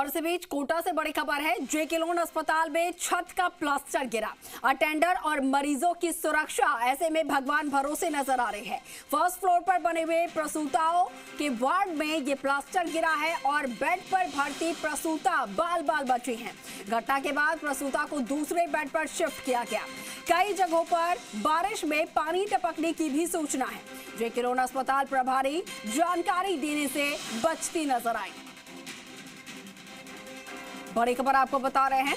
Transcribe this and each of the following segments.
और इस बीच कोटा से बड़ी खबर है। जेके लोन अस्पताल में छत का प्लास्टर गिरा, अटेंडर और मरीजों की सुरक्षा ऐसे में भगवान भरोसे नजर आ रही है। फर्स्ट फ्लोर पर बने हुए प्रसूताओं के वार्ड में ये प्लास्टर गिरा है और बेड पर भर्ती प्रसूता बाल बाल बची हैं। घटना के बाद प्रसूता को दूसरे बेड पर शिफ्ट किया गया। कई जगहों पर बारिश में पानी टपकने की भी सूचना है। जेके लोन अस्पताल प्रभारी जानकारी देने से बचती नजर आई। बड़ी खबर आपको बता रहे हैं,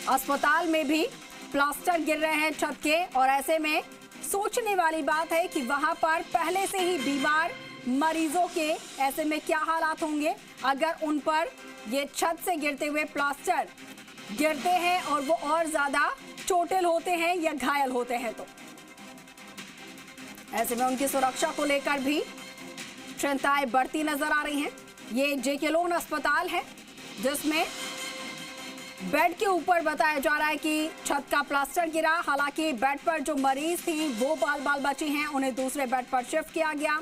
अस्पताल में भी प्लास्टर गिर रहे हैं छत के, और ऐसे में सोचने वाली बात है कि वहां पर पहले से ही बीमार मरीजों के ऐसे में क्या हालात होंगे अगर उन पर ये छत से गिरते हुए प्लास्टर गिरते हैं और वो और ज्यादा चोटिल होते हैं या घायल होते हैं। तो ऐसे में उनकी सुरक्षा को लेकर भी चिंताएं बढ़ती नजर आ रही हैं। ये जेके लोन अस्पताल है जिसमें बेड के ऊपर बताया जा रहा है कि छत का प्लास्टर गिरा। हालांकि बेड पर जो मरीज थी वो बाल बाल बची हैं, उन्हें दूसरे बेड पर शिफ्ट किया गया।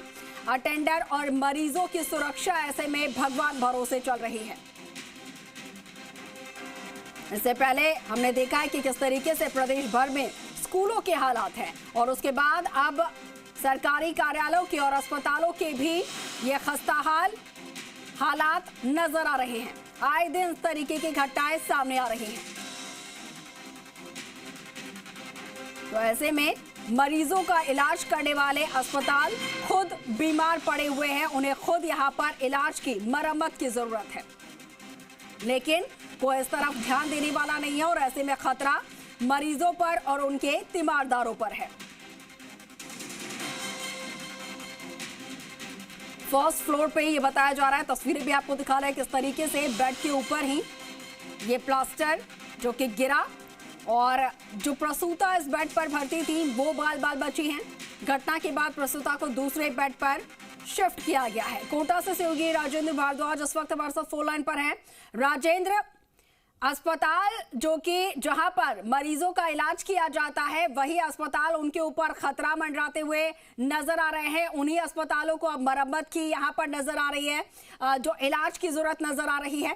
अटेंडर और मरीजों की सुरक्षा ऐसे में भगवान भरोसे चल रही है। इससे पहले हमने देखा है कि किस तरीके से प्रदेश भर में स्कूलों के हालात हैं, और उसके बाद अब सरकारी कार्यालयों के और अस्पतालों के भी ये खस्ताहाल हालात नजर आ रहे हैं। आए दिन इस तरीके की घटनाएं सामने आ रही हैं। तो ऐसे में मरीजों का इलाज करने वाले अस्पताल खुद बीमार पड़े हुए हैं, उन्हें खुद यहां पर इलाज की मरम्मत की जरूरत है, लेकिन कोई इस तरफ ध्यान देने वाला नहीं है। और ऐसे में खतरा मरीजों पर और उनके तीमारदारों पर है। फर्स्ट फ्लोर पे ये बताया जा रहा है, तस्वीरें भी आपको दिखा रहे हैं किस तरीके से बेड के ऊपर ही ये प्लास्टर जो कि गिरा, और जो प्रसूता इस बेड पर भर्ती थी वो बाल बाल बची हैं। घटना के बाद प्रसूता को दूसरे बेड पर शिफ्ट किया गया है। कोटा से सहयोगी राजेंद्र भारद्वाज इस वक्त हमारे साथ फोन लाइन पर हैं। राजेंद्र, अस्पताल जो कि जहां पर मरीजों का इलाज किया जाता है वही अस्पताल उनके ऊपर खतरा मंडराते हुए नजर आ रहे हैं। उन्हीं अस्पतालों को अब मरम्मत की यहां पर नजर आ रही है, जो इलाज की जरूरत नजर आ रही है।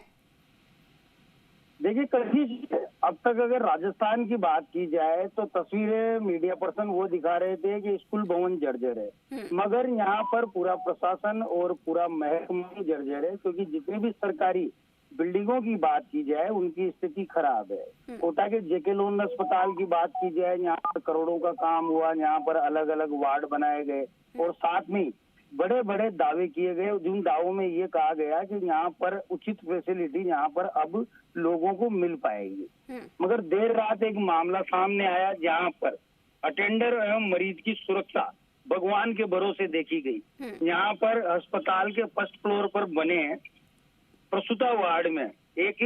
देखिए, कल अब तक अगर राजस्थान की बात की जाए तो तस्वीरें मीडिया पर्सन वो दिखा रहे थे कि स्कूल भवन जर्जर है, मगर यहाँ पर पूरा प्रशासन और पूरा महकमा जर्जर है, क्योंकि जितनी भी सरकारी बिल्डिंगों की बात की जाए उनकी स्थिति खराब है। कोटा के जेके लोन अस्पताल की बात की जाए, यहाँ पर करोड़ों का काम हुआ, यहाँ पर अलग अलग वार्ड बनाए गए और साथ में बड़े बड़े दावे किए गए, जिन दावों में ये कहा गया कि यहाँ पर उचित फैसिलिटी यहाँ पर अब लोगों को मिल पाएगी। मगर देर रात एक मामला सामने आया जहाँ पर अटेंडर एवं मरीज की सुरक्षा भगवान के भरोसे देखी गई। यहाँ पर अस्पताल के फर्स्ट फ्लोर पर बने प्रसूता वार्ड में एक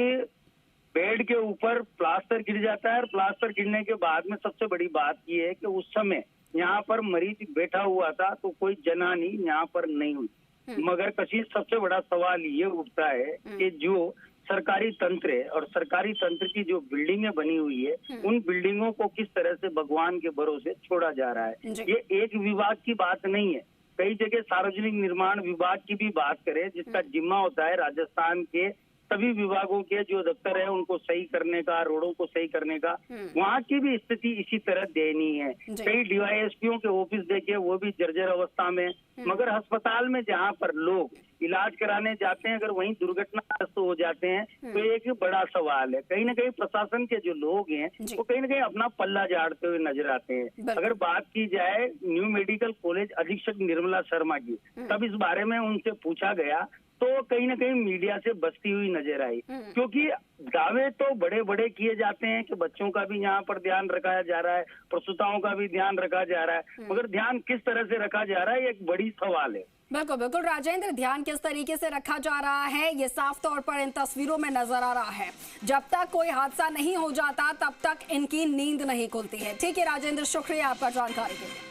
बेड के ऊपर प्लास्टर गिर जाता है, और प्लास्टर गिरने के बाद में सबसे बड़ी बात यह है कि उस समय यहाँ पर मरीज बैठा हुआ था तो कोई जनानी यहाँ पर नहीं हुई। मगर कशिश सबसे बड़ा सवाल ये उठता है कि जो सरकारी तंत्र है और सरकारी तंत्र की जो बिल्डिंगें बनी हुई है उन बिल्डिंगों को किस तरह से भगवान के भरोसे छोड़ा जा रहा है। ये एक विभाग की बात नहीं है, कई जगह सार्वजनिक निर्माण विभाग की भी बात करें जिसका जिम्मा होता है राजस्थान के सभी विभागों के जो दफ्तर है उनको सही करने का, रोडों को सही करने का, वहाँ की भी स्थिति इसी तरह दयनीय है। कई डीवाईएसपीओ के ऑफिस देखे वो भी जर्जर अवस्था में, मगर अस्पताल में जहाँ पर लोग इलाज कराने जाते हैं अगर वहीं दुर्घटनाग्रस्त हो जाते हैं तो एक बड़ा सवाल है। कहीं ना कहीं प्रशासन के जो लोग हैं वो कहीं ना कहीं अपना पल्ला झाड़ते हुए नजर आते हैं। अगर बात की जाए न्यू मेडिकल कॉलेज अधीक्षक निर्मला शर्मा की, तब इस बारे में उनसे पूछा गया तो कहीं ना कहीं मीडिया से बचती हुई नजर आई, क्योंकि दावे तो बड़े बड़े किए जाते हैं कि बच्चों का भी यहाँ पर ध्यान रखा जा रहा है, प्रसूताओं का भी ध्यान रखा जा रहा है, मगर ध्यान किस तरह से रखा जा रहा है एक बड़ी सवाल है। बिल्कुल बिल्कुल राजेंद्र, ध्यान किस तरीके से रखा जा रहा है ये साफ तौर पर इन तस्वीरों में नजर आ रहा है। जब तक कोई हादसा नहीं हो जाता तब तक इनकी नींद नहीं खुलती है। ठीक है राजेंद्र, शुक्रिया आपका जानकारी के लिए।